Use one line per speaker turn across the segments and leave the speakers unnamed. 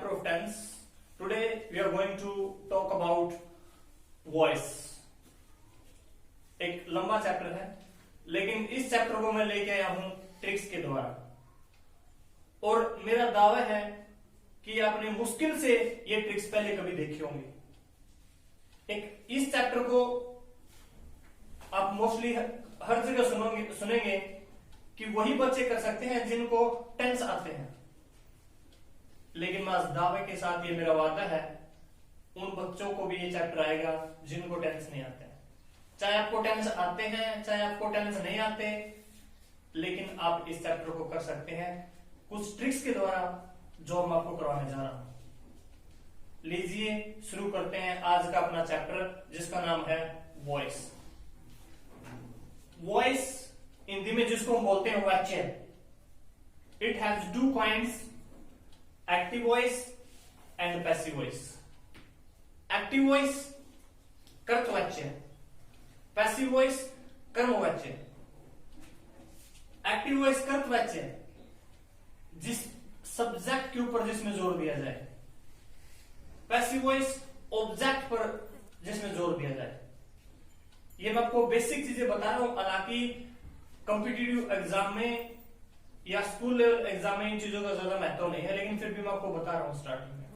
chapter of tense. Today we are going to talk about voice. एक लंबा chapter है, लेकिन इस चैप्टर को मैं लेके आया हूं ट्रिक्स के द्वारा, और मेरा दावा है कि आपने मुश्किल से ये ट्रिक्स पहले कभी देखे होंगे। इस चैप्टर को आप मोस्टली हर जगह सुनेंगे कि वही बच्चे कर सकते हैं जिनको टेंस आते हैं, लेकिन मैं दावे के साथ ये मेरा वादा है उन बच्चों को भी ये चैप्टर आएगा जिनको टेंस नहीं आते हैं। चाहे आपको टेंस आते हैं चाहे आपको टेंस नहीं आते, लेकिन आप इस चैप्टर को कर सकते हैं कुछ ट्रिक्स के द्वारा जो मैं आपको करवाने जा रहा हूं। लीजिए शुरू करते हैं आज का अपना चैप्टर, जिसका नाम है वॉइस। वॉइस हिंदी में जिसको हम बोलते हैं वाच्य। It has two kinds, active voice and passive voice. Active voice कर्तवाच्य, पैसिव वॉइस कर्मवाच्य। एक्टिव वॉइस कर्तवाच्य जिस सब्जेक्ट के ऊपर जिसमें जोर दिया जाए, पैसिव वॉइस ऑब्जेक्ट पर जिसमें जोर दिया जाए। ये मैं आपको बेसिक चीजें बता रहा हूं, हालांकि कॉम्पिटिटिव एग्जाम में या स्कूल लेवल एग्जाम में इन चीजों का ज्यादा महत्व नहीं है, लेकिन फिर भी मैं आपको बता रहा हूं स्टार्टिंग में,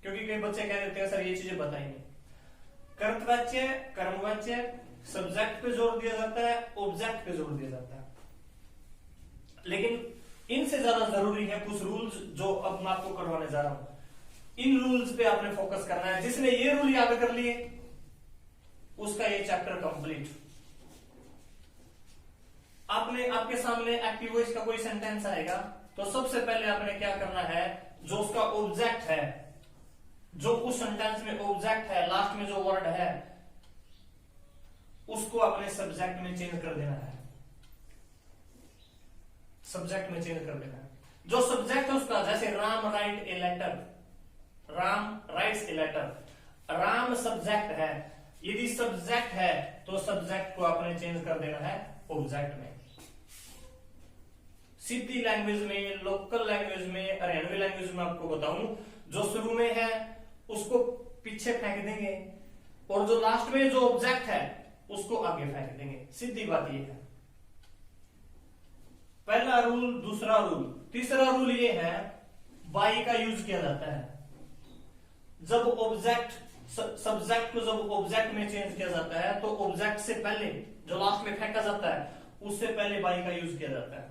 क्योंकि कई बच्चे कह देते हैं सर ये चीजें बताई नहीं। कर्तवाच्य, कर्मवाच्य, सब्जेक्ट पे जोर दिया जाता है, ऑब्जेक्ट पे जोर दिया जाता है, लेकिन इनसे ज्यादा जरूरी है कुछ रूल्स जो अब मैं आपको करवाने जा रहा हूं। इन रूल्स पे आपने फोकस करना है। जिसने ये रूल याद कर लिए उसका ये चैप्टर कंप्लीट। आपके सामने एक्टिव वॉइस का कोई सेंटेंस आएगा तो सबसे पहले आपने क्या करना है, जो उसका ऑब्जेक्ट है, जो उस सेंटेंस में ऑब्जेक्ट है, लास्ट में जो वर्ड है, उसको अपने सब्जेक्ट में चेंज कर देना है। सब्जेक्ट में चेंज कर देना है। जो सब्जेक्ट है उसका, जैसे Ram write a letter, Ram writes a letter. Ram subject है, यदि सब्जेक्ट है तो सब्जेक्ट को आपने चेंज कर देना है ऑब्जेक्ट में। सिद्धि लैंग्वेज में, लोकल लैंग्वेज में, हरियाणवी लैंग्वेज में आपको बताऊं, जो शुरू में है उसको पीछे फेंक देंगे और जो लास्ट में जो ऑब्जेक्ट है उसको आगे फेंक देंगे। सीधी बात ये है। पहला रूल, दूसरा रूल। तीसरा रूल ये है, बाई का यूज किया जाता है जब ऑब्जेक्ट, सब्जेक्ट को जब ऑब्जेक्ट में चेंज किया जाता है तो ऑब्जेक्ट से पहले जो लास्ट में फेंका जाता है उससे पहले बाई का यूज किया जाता है।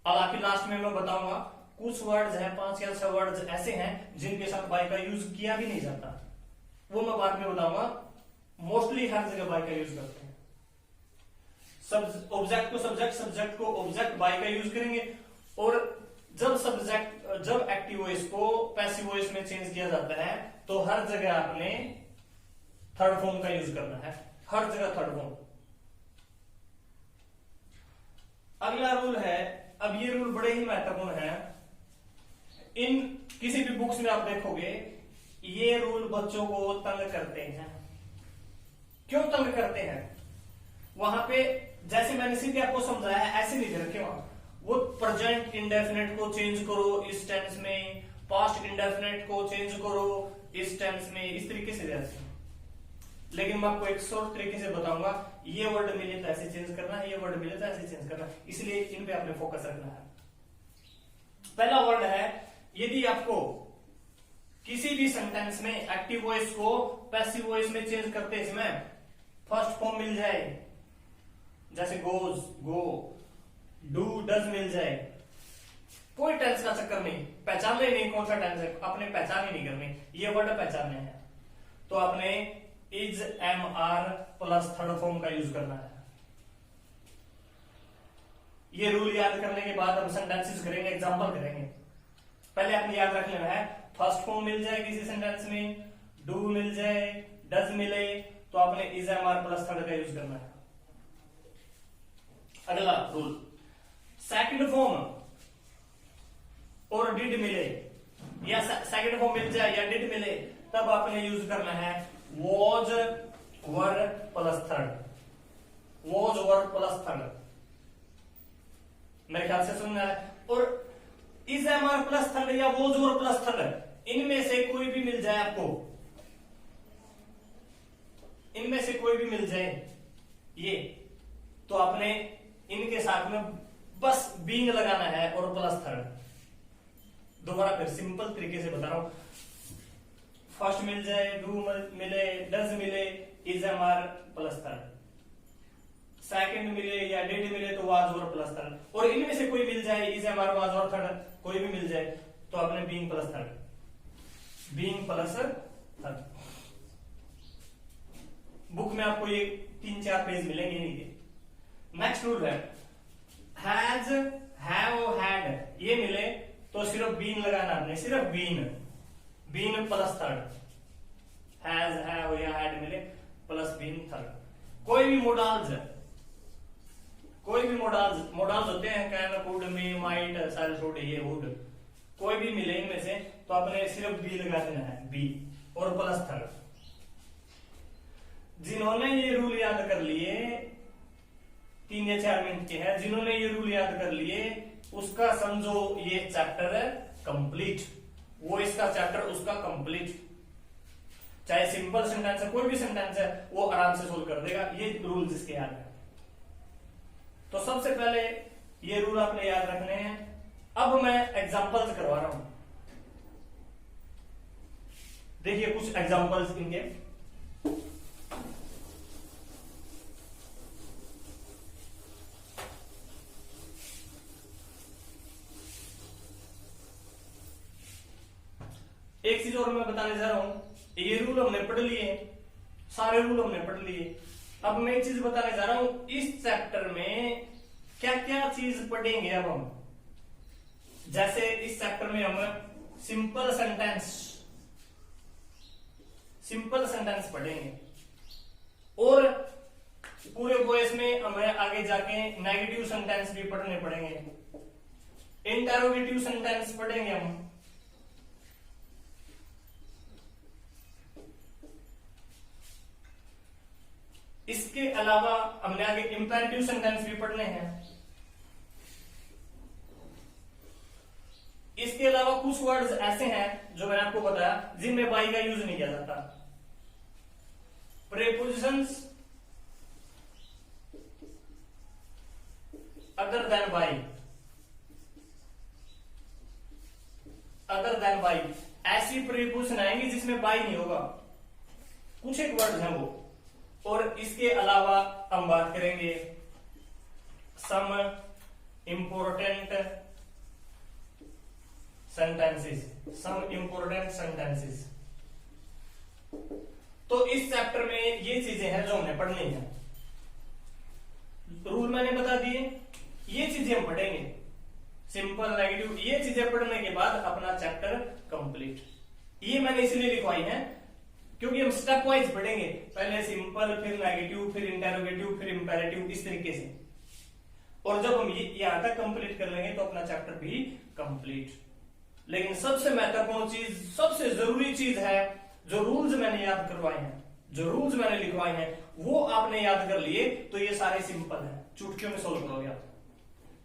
हालांकि लास्ट में मैं बताऊंगा कुछ वर्ड्स हैं, 5 या 6 वर्ड्स ऐसे हैं जिनके साथ बाई का यूज किया भी नहीं जाता, वो मैं बाद में बताऊंगा। मोस्टली हर जगह बाई का यूज करते हैं। ऑब्जेक्ट को सब्जेक्ट, सब्जेक्ट को ऑब्जेक्ट, बाई का यूज करेंगे। और जब एक्टिव वॉइस को पैसिव वॉइस में चेंज किया जाता है तो हर जगह आपने थर्ड फॉर्म का यूज करना है, हर जगह थर्ड फॉर्म। अगला रूल है, अब ये रूल बड़े ही महत्वपूर्ण है। इन किसी भी बुक्स में आप देखोगे ये रूल बच्चों को तंग करते हैं। क्यों तंग करते हैं? वहां पे जैसे मैंने सीधे आपको समझाया है ऐसे नहीं दे रखे वहां। वो प्रेजेंट इंडेफिनेट को चेंज करो इस टेंस में, पास्ट इंडेफिनेट को चेंज करो इस टेंस में, इस तरीके से रहते हैं। लेकिन मैं आपको एक शॉर्ट तरीके से बताऊंगा, ये वर्ड मिले तो ऐसे चेंज करना है, ये वर्ड मिले तो ऐसे चेंज करना है, इसलिए इन पे आपने फोकस रखना है। पहला वर्ड है, यदि आपको किसी भी सेंटेंस में एक्टिव वॉइस को पैसिव वॉइस में चेंज करते समय फर्स्ट फॉर्म मिल जाए, जैसे गोज, गो, डू, डज मिल जाए, कोई टेंस का चक्कर नहीं, पहचानने नहीं कौन सा टेंस है, अपने पहचान ही नहीं करनी, ये वर्ड पहचानने हैं तो आपने is, am, are plus third form का यूज करना है। ये रूल याद करने के बाद हम सेंटेंसेस करेंगे, एग्जांपल करेंगे। पहले आपने याद रख लेना है, फर्स्ट फॉर्म मिल जाए किसी सेंटेंस में, डू मिल जाए, डज मिले, तो आपने is, am, are plus third का यूज करना है। अगला रूल, सेकंड फॉर्म और डिड मिले, या सेकंड फॉर्म मिल जाए या डिड मिले, तब आपने यूज करना है was, were plus third, was, were plus third. मेरे ख्याल से सुनना है। और is am are plus third या वोज और प्लस थर्ड, इनमें से कोई भी मिल जाए आपको, इनमें से कोई भी मिल जाए ये, तो आपने इनके साथ में बस बीइंग लगाना है और प्लस थर्ड। दोबारा फिर सिंपल तरीके से बता रहा हूं, फर्स्ट मिल जाए, डू मिले, डज मिले, is am are plus third, second मिले या डिड मिले तो वाज और प्लस थर्ड, और इनमें से कोई मिल जाए, इज एम आर वाज और थर्ड कोई भी मिल जाए तो आपने being plus third, being plus third. Book में आपको ये 3-4 पेज मिलेंगे नहीं के। नेक्स्ट रूल है हैज, हैव, हैड, ये मिले तो सिर्फ बीन लगाना आपने, सिर्फ been, been plus third, has, have या हैड मिले प्लस बीन थर्ड। कोई भी मोडाल्स है, कोई भी मोडाल्स होते हैं, कैन, कुड, मे, माइट, शायद, शुड, ये, वुड, कोई भी मिले इनमें से तो आपने सिर्फ बी लगा देना है, बी और प्लस थर्ड। जिन्होंने ये रूल याद कर लिए, 3 या 4 मिनट के हैं, जिन्होंने ये रूल याद कर लिए उसका समझो ये चैप्टर है कंप्लीट, वो इसका चैप्टर उसका कंप्लीट। चाहे सिंपल सेंटेंस है, कोई भी सेंटेंस है, वो आराम से सोल्व कर देगा, ये रूल जिसके याद है। तो सबसे पहले ये रूल आपने याद रखने हैं। अब मैं एग्जांपल्स करवा रहा हूं, देखिए कुछ एग्जांपल्स इनके। एक चीज और मैं बताने जा रहा हूं, ये रूल हमने पढ़ लिए, सारे रूल हमने पढ़ लिए। अब मैं एक चीज बताने जा रहा हूं, इस चैप्टर में क्या क्या चीज पढ़ेंगे अब हम। जैसे इस चैप्टर में हम सिंपल सेंटेंस पढ़ेंगे, और पूरे वॉइस में हमें आगे जाके नेगेटिव सेंटेंस भी पढ़ने पड़ेंगे, इंटरोगेटिव सेंटेंस पढ़ेंगे हम, इसके अलावा हमने आगे इंपेरेटिव सेंटेंस भी पढ़ने हैं। इसके अलावा कुछ वर्ड्स ऐसे हैं जो मैंने आपको बताया जिनमें बाई का यूज नहीं किया जाता। Prepositions other than by, other than by, ऐसी प्रेपोजिशन आएंगी जिसमें बाई नहीं होगा, कुछ एक वर्ड्स हैं वो। और इसके अलावा हम बात करेंगे सम इंपोर्टेंट सेंटेंसेस, सम इंपोर्टेंट सेंटेंसेस। तो इस चैप्टर में ये चीजें हैं जो हमने पढ़नी है। रूल मैंने बता दिए, ये चीजें हम पढ़ेंगे, सिंपल, नेगेटिव, ये चीजें पढ़ने के बाद अपना चैप्टर कंप्लीट। ये मैंने इसलिए लिखवाई है क्योंकि हम स्टेप वाइज पढ़ेंगे, पहले सिंपल, फिर नेगेटिव, फिर इंटेरोगेटिव, फिर इंपेरेटिव, इस तरीके से। और जब हम यहां तक कंप्लीट कर लेंगे तो अपना चैप्टर भी कंप्लीट। लेकिन सबसे महत्वपूर्ण चीज, सबसे जरूरी चीज है, जो रूल्स मैंने याद करवाए हैं, जो रूल्स मैंने लिखवाए हैं, वो आपने याद कर लिए तो ये सारे सिंपल हैं, चुटकियों में सोल्व करोगे आप।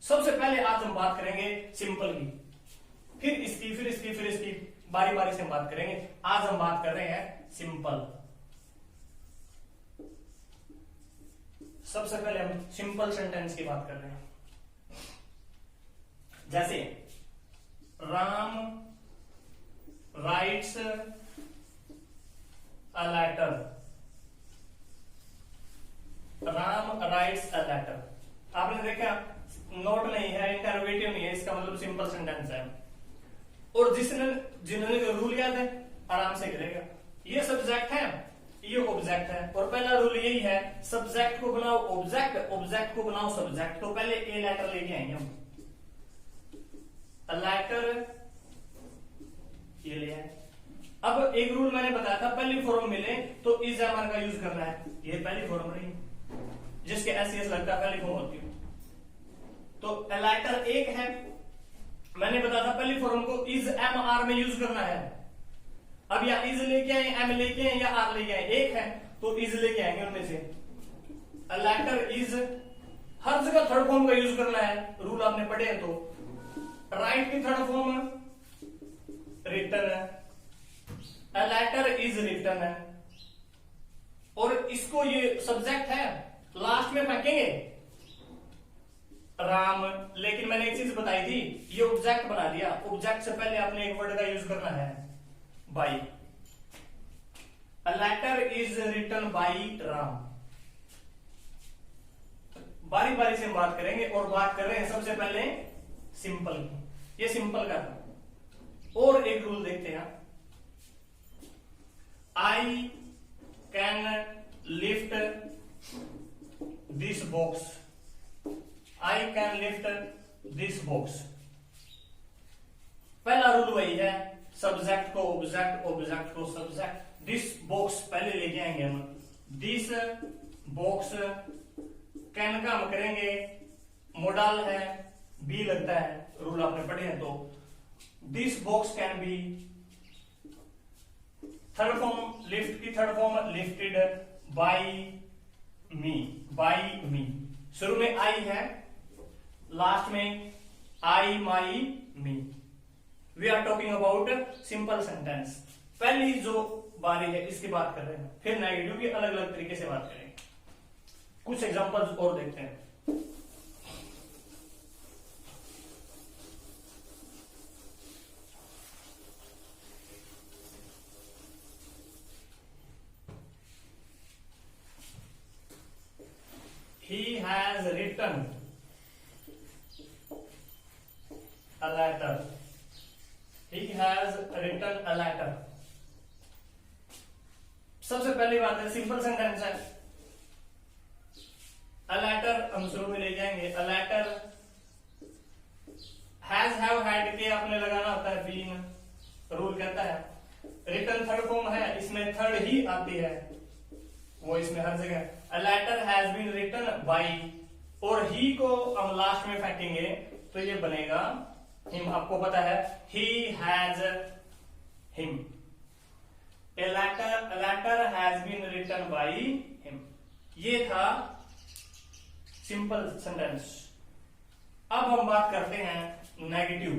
सबसे पहले आज हम बात करेंगे सिंपल की, फिर इसकी, फिर इसकी, फिर इसकी, बारी बारी से हम बात करेंगे। आज हम बात कर रहे हैं सिंपल। सबसे पहले हम सिंपल सेंटेंस की बात कर रहे हैं। जैसे Ram writes a letter, Ram writes a letter. आपने देखा नोट नहीं है, इंटरोगेटिव नहीं है, इसका मतलब सिंपल सेंटेंस है। और जिन्होंने रूल याद है आराम से करेगा। ये सब्जेक्ट है, ये ऑब्जेक्ट है, और पहला रूल यही है, सब्जेक्ट को बनाओ ऑब्जेक्ट, ऑब्जेक्ट को बनाओ सब्जेक्ट। तो पहले ए लेटर लेके आएंगे हम, लेटर ये ले आए। अब एक रूल मैंने बताया था, पहली फॉर्म मिले तो इज एम आर का यूज करना है। ये पहली फॉर्म रही, जिसके एस लगता है पहली फॉर्म होती है। तो लेटर एक है, मैंने बताया था पहली फॉर्म को इज एम आर में यूज करना है। अब या इज लेके आए, एम लेके आए या आर लेके आए, एक है तो इज लेके आएंगे उनमें से। लेटर इज, हर जगह थर्ड फॉर्म का यूज करना है, रूल आपने पढ़े हैं। तो राइट की थर्ड फॉर्म रिटन है, अ लेटर इज रिटन है, और इसको ये सब्जेक्ट है, लास्ट में फेंकेंगे राम। लेकिन मैंने एक चीज बताई थी, ये ऑब्जेक्ट बना दिया, ऑब्जेक्ट से पहले आपने एक वर्ड का यूज करना है by. A letter is written by Ram. बारी बारी से हम बात करेंगे, और बात कर रहे हैं सबसे पहले सिंपल की। ये सिंपल का था। और एक रूल देखते हैं, I can lift this box, I can lift this box. पहला रूल वही है, सब्जेक्ट को ऑब्जेक्ट, ऑब्जेक्ट को सब्जेक्ट। दिस बॉक्स पहले लेके आएंगे हम, दिस बॉक्स। कैन का हम करेंगे, मोडाल है, बी लगता है, रूल आपने पढ़े हैं। तो this box can be, third form lift की third form lifted by me, by me. शुरू में आई है, लास्ट में I my me. We are talking about simple sentence. पहली जो बारी है इसकी बात कर रहे हैं, फिर नेगेटिव की अलग अलग तरीके से बात करेंगे। कुछ एग्जांपल्स और देखते हैं। He has written a letter. He has written a letter. सबसे पहली बात है, सिंपल सेंटेंस है। A letter हम शुरू में ले जाएंगे। A letter has, have, had के आपने लगाना होता है, been रूल कहता है। written थर्ड फॉर्म है, इसमें थर्ड ही आती है, वो इसमें हर जगह। A letter has been written by, और he को हम लास्ट में फेंकेंगे तो ये बनेगा him। आपको पता है he has him। A letter has been written by him। ये था सिंपल सेंटेंस। अब हम बात करते हैं नेगेटिव।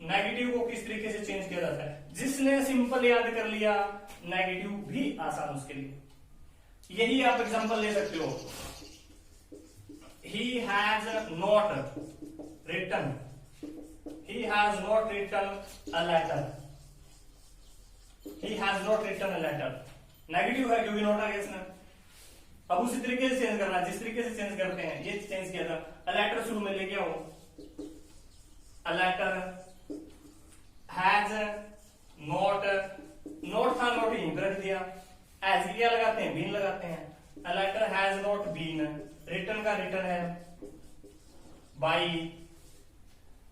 नेगेटिव को किस तरीके से चेंज किया जाता है। जिसने सिंपल याद कर लिया, नेगेटिव भी आसान उसके लिए। यही आप एग्जांपल ले सकते हो। He has not written, he has not written a letter, he has not written a letter। Negative है क्योंकि नोट आ गया इसमें। अब उसी तरीके से चेंज करना, जिस तरीके से चेंज करते हैं, ये चेंज किया था। अ लेटर शुरू में लेके आओ, a letter has not, not था, नॉट यहीं पे रख दिया। एज क्या लगाते हैं, बीन लगाते हैं। A letter has not been, written का रिटर्न है बाई।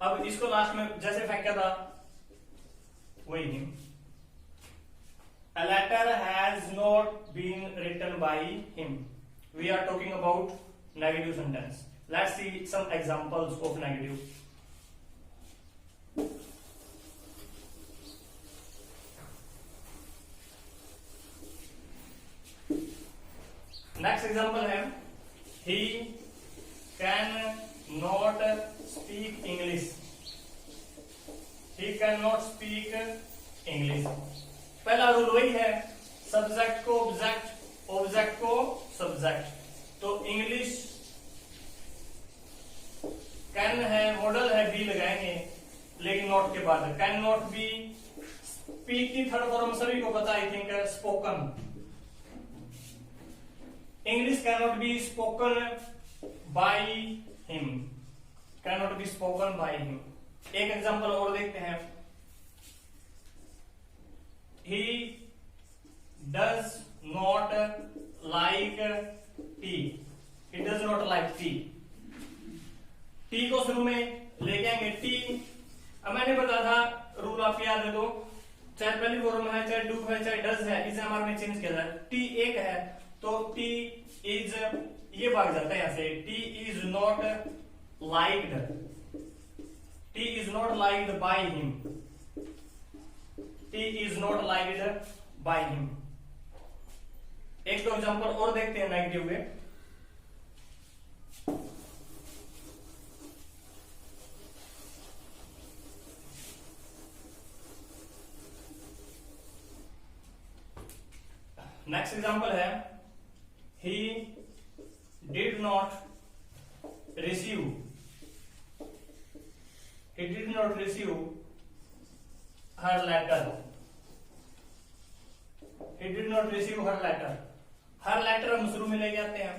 अब इसको लास्ट में जैसे फेंका था वही him. A letter has not been written by him। We are talking about negative sentence। Let's see some examples of negative। Next example है, he can not speak English। He cannot speak English। पहला rule वही है, subject को object, object को subject. तो English can है, model है, B लगाएंगे, लेकिन नॉट के बाद कैन नॉट बी। स्पीक की थर्ड फॉर्म सभी को पता, I think spoken. English can not be spoken by him, can not be spoken by him. एक एग्जांपल और देखते हैं। He does not like tea। He does not like tea। T को शुरू में लेके आएंगे, टी। अब मैंने बताया था रूल, आप याद है तो, चाहे पहली फॉर्म है, चाहे डू है, चाहे डज है, इसे हमारे ने चेंज किया था। टी एक है तो टी इज, ये भाग जाता है यहां से। T is not liked, T is not liked by him, T is not liked by him. एक दो एग्जांपल और देखते हैं नेगेटिव में। नेक्स्ट एग्जांपल है he did not receive her letter. he did not receive her letter। Her letter हम शुरू में लेके आते हैं।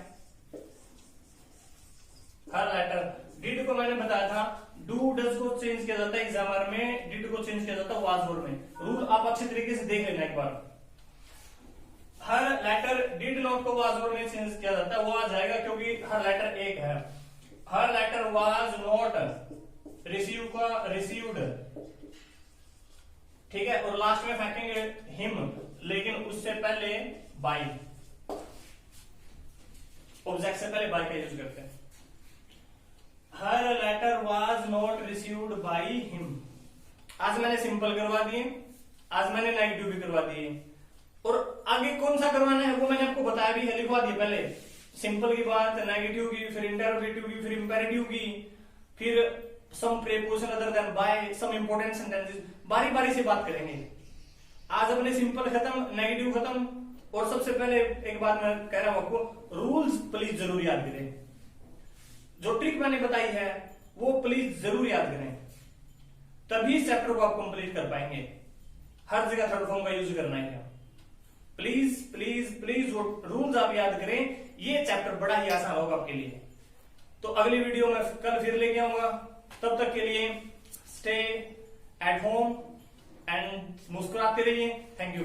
हर लेटर डिड को मैंने बताया था डू डज को चेंज किया जाता है एग्जामर में, डिड को चेंज किया जाता है वाज वर्ड में। रूल आप अच्छी तरीके से देख लेना एक बार। हर लेटर डिड नॉट को वाज वर्ड में चेंज किया जाता है, वो आ जाएगा क्योंकि हर लेटर एक है। हर लेटर वाज नॉट रिसीव का रिसीव्ड, ठीक है, और लास्ट में फेंकेंगे हिम, लेकिन उससे पहले बाय, ऑब्जेक्ट से पहले बाय का यूज करते हैं। Her letter was not received by him. आज मैंने सिंपल करवा दिए, आज मैंने नेगेटिव भी करवा दिए, और आगे कौन सा करवाना है वो मैंने आपको बताया भी है, लिखवा दिया पहले। सिंपल की बात, नेगेटिव की, फिर इंटरोगेटिव की, फिर इंपेरेटिव की, फिर some preposition other than by, some important sentences, बारी बारी से बात करेंगे। आज अपने सिंपल खत्म, नेगेटिव खत्म, और सबसे पहले एक बात मैं कह रहा हूं आपको, रूल्स प्लीज जरूर याद करें। जो ट्रिक मैंने बताई है वो प्लीज जरूर याद करें, तभी चैप्टर को आप कंप्लीट कर पाएंगे। हर जगह थर्ड फॉर्म का यूज करना है। प्लीज प्लीज प्लीज रूल्स आप याद करें, ये चैप्टर बड़ा ही आसान होगा आपके लिए। तो अगली वीडियो में कल फिर लेके आऊंगा, तब तक के लिए स्टे एट होम एंड मुस्कुराते रहिए। Thank you.